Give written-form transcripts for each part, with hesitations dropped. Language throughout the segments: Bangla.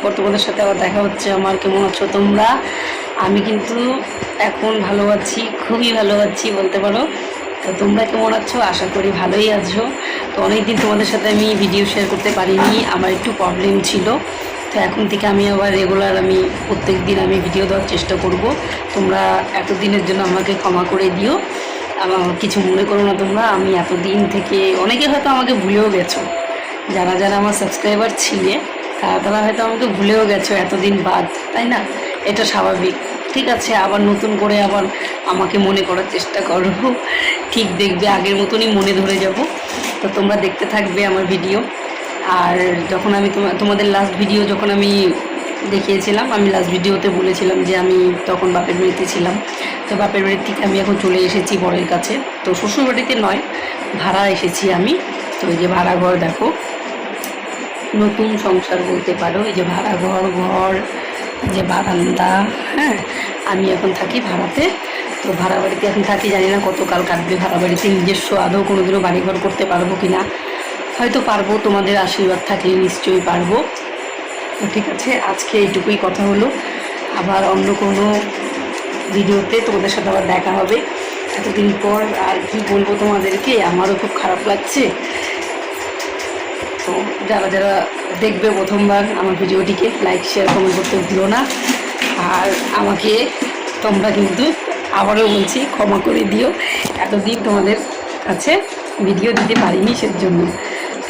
পর তোমাদের সাথে আবার দেখা হচ্ছে। আমার কেমন আছো তোমরা? আমি কিন্তু এখন ভালো আছি, খুবই ভালো আছি বলতে পারো। তো তোমরা কেমন আছো? আশা করি ভালোই আছো। তো অনেকদিন তোমাদের সাথে আমি ভিডিও শেয়ার করতে পারিনি, আমার একটু প্রবলেম ছিল। তো এখন থেকে আমি আবার রেগুলার প্রত্যেক দিন আমি ভিডিও দেওয়ার চেষ্টা করব। তোমরা এতদিনের জন্য আমাকে ক্ষমা করে দিও, আমার কিছু মনে করো না তোমরা। আমি এতদিন থেকে অনেকে হয়তো আমাকে ভুলেও গেছো, যারা যারা আমার সাবস্ক্রাইবার ছিলে তারা হয়তো আমাকে ভুলেও গেছো এতদিন বাদ, তাই না? এটা স্বাভাবিক। ঠিক আছে, আবার নতুন করে আবার আমাকে মনে করার চেষ্টা করো, ঠিক দেখবে আগের মতনই মনে ধরে যাব। তো তোমরা দেখতে থাকবে আমার ভিডিও। আর যখন আমি তোমাদের লাস্ট ভিডিও যখন আমি দেখিয়েছিলাম, আমি লাস্ট ভিডিওতে বলেছিলাম যে আমি তখন বাপের বাড়িতে ছিলাম। তো বাপের বাড়ির থেকে আমি এখন চলে এসেছি বরের কাছে। তো শ্বশুর বাড়িতে নয়, ভাড়া এসেছি আমি। তো এই যে ভাড়া ঘর দেখো, নতুন সংসার বলতে পারো। এই যে ভাড়া ঘর, যে বারান্দা, হ্যাঁ। আমি এখন থাকি ভাড়াতে। তো ভাড়া বাড়িতে এখন থাকি, জানি না কতকাল কাটবে ভাড়া বাড়িতে। নিজস্ব আদৌ কোনোদিনও বাড়িঘর করতে পারবো কি না, হয়তো পারবো, তোমাদের আশীর্বাদ থাকলে নিশ্চয়ই পারবো। তো ঠিক আছে, আজকে এইটুকুই কথা হলো। আবার অন্য কোনো ভিডিওতে তোমাদের সাথে আবার দেখা হবে এতদিন পর। আর কি বলবো তোমাদেরকে, আমারও খুব খারাপ লাগছে। তো যারা যারা দেখবে প্রথমবার আমার ভিডিওটিকে লাইক শেয়ার কমেন্ট করতে ভুলো না। আর আমাকে তোমরা কিন্তু আবারও বলছি ক্ষমা করে দিও, এতদিন তোমাদের কাছে ভিডিও দিতে পারিনি সেজন্য।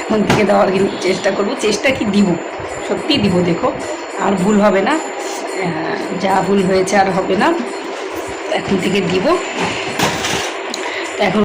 এখন থেকে দেওয়ার কিন্তু চেষ্টা করব, চেষ্টা কি দিব, সত্যি দিব। দেখো আর ভুল হবে না, যা ভুল হয়েছে আর হবে না, এখন থেকে দিব।